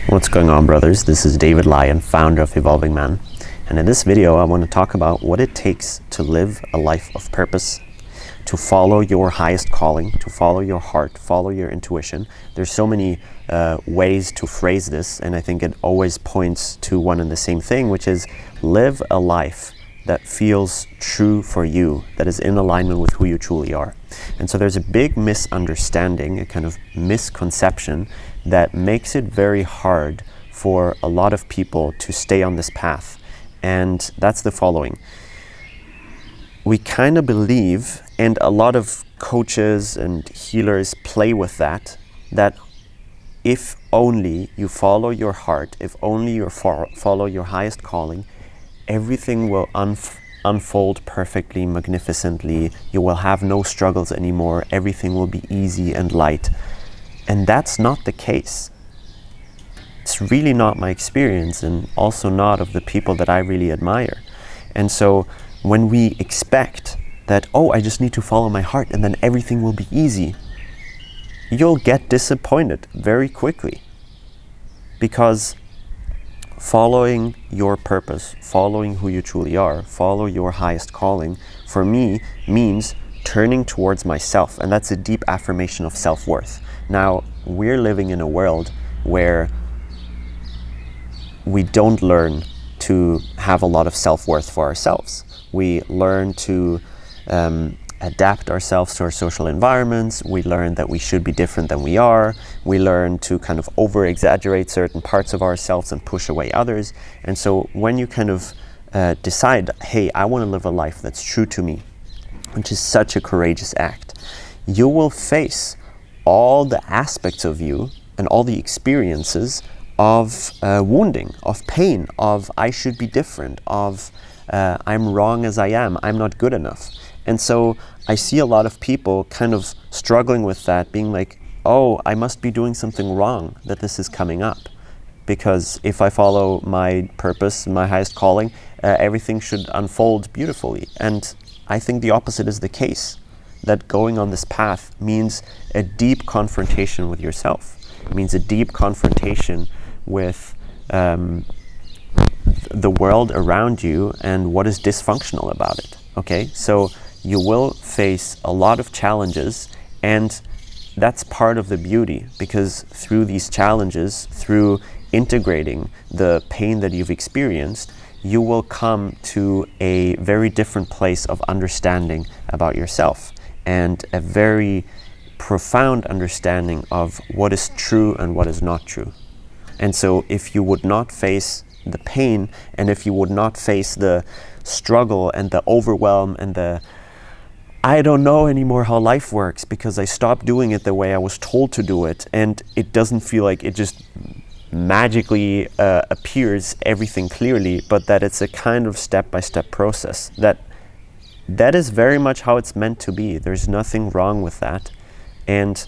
What's going on, brothers? This is David Lyon, founder of Evolving Man. And in this video, I want to talk about what it takes to live a life of purpose, to follow your highest calling, to follow your heart, follow your intuition. There's so many ways to phrase this, and I think it always points to one and the same thing, which is live a life that feels true for you, that is in alignment with who you truly are. And so there's a big misunderstanding, a kind of misconception that makes it very hard for a lot of people to stay on this path. And that's the following. We kind of believe, and a lot of coaches and healers play with that if only you follow your heart, if only you follow your highest calling, everything will unfold perfectly, magnificently. You will have no struggles anymore. Everything will be easy and light. And that's not the case. It's really not my experience, and also not of the people that I really admire. And so when we expect that, oh, I just need to follow my heart and then everything will be easy, you'll get disappointed very quickly. Because following your purpose, following who you truly are, follow your highest calling, for me means turning towards myself. And that's a deep affirmation of self-worth. Now, we're living in a world where we don't learn to have a lot of self-worth for ourselves. We learn to adapt ourselves to our social environments. We learn that we should be different than we are. We learn to kind of over-exaggerate certain parts of ourselves and push away others. And so when you kind of decide, hey, I want to live a life that's true to me, which is such a courageous act, you will face all the aspects of you and all the experiences of wounding, of pain, of I should be different, of I'm wrong as I am, I'm not good enough. And so I see a lot of people kind of struggling with that, being like, oh, I must be doing something wrong that this is coming up. Because if I follow my purpose, my highest calling, everything should unfold beautifully. And I think the opposite is the case. That going on this path means a deep confrontation with yourself. It means a deep confrontation with the world around you and what is dysfunctional about it. Okay, so you will face a lot of challenges, and that's part of the beauty, because through these challenges, through integrating the pain that you've experienced, you will come to a very different place of understanding about yourself, and a very profound understanding of what is true and what is not true. And so if you would not face the pain, and if you would not face the struggle and the overwhelm and the I don't know anymore how life works because I stopped doing it the way I was told to do it, and it doesn't feel like it just magically appears everything clearly, but that it's a kind of step-by-step process. That is very much how it's meant to be. There's nothing wrong with that. And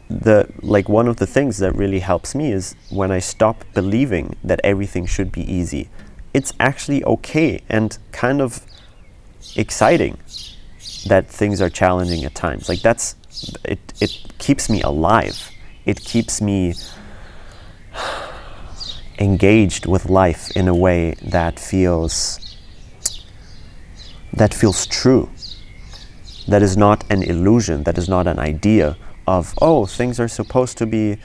one of the things that really helps me is when I stop believing that everything should be easy. It's actually okay and kind of exciting that things are challenging at times. Like it keeps me alive. It keeps me engaged with life in a way that feels true. That is not an illusion. That is not an idea of, oh, things are supposed to be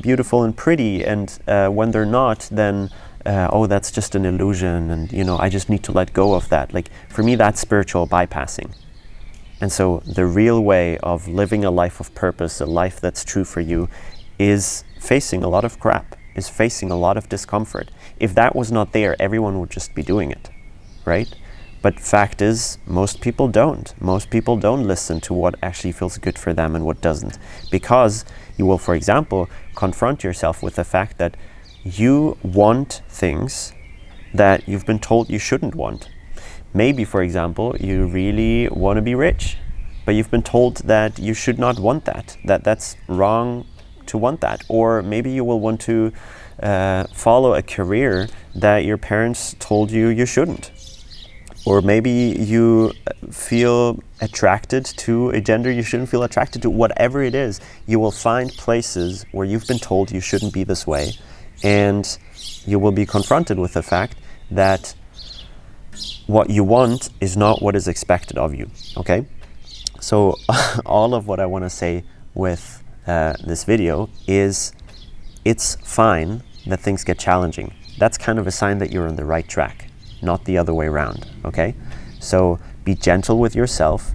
beautiful and pretty, and when they're not, then oh, that's just an illusion, and I just need to let go of that. Like, for me, that's spiritual bypassing. And so the real way of living a life of purpose, a life that's true for you, is facing a lot of crap, is facing a lot of discomfort. If that was not there, everyone would just be doing it, right? But fact is, most people don't. Most people don't listen to what actually feels good for them and what doesn't. Because you will, for example, confront yourself with the fact that you want things that you've been told you shouldn't want. Maybe, for example, you really want to be rich, but you've been told that you should not want that, that's wrong to want that. Or maybe you will want to follow a career that your parents told you shouldn't. Or maybe you feel attracted to a gender you shouldn't feel attracted to. Whatever it is, you will find places where you've been told you shouldn't be this way, and you will be confronted with the fact that what you want is not what is expected of you, okay? So all of what I want to say with this video is it's fine that things get challenging. That's kind of a sign that you're on the right track, not the other way around, okay? So be gentle with yourself,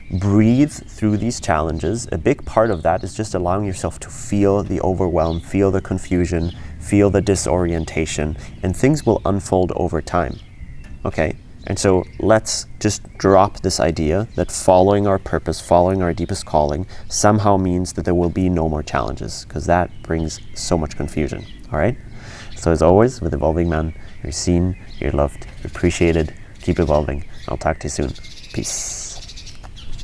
breathe through these challenges. A big part of that is just allowing yourself to feel the overwhelm, feel the confusion, feel the disorientation, and things will unfold over time, okay? And so let's just drop this idea that following our purpose, following our deepest calling somehow means that there will be no more challenges, because that brings so much confusion, all right? So as always, with Evolving Man, you're seen, you're loved, you're appreciated. Keep evolving. I'll talk to you soon. Peace.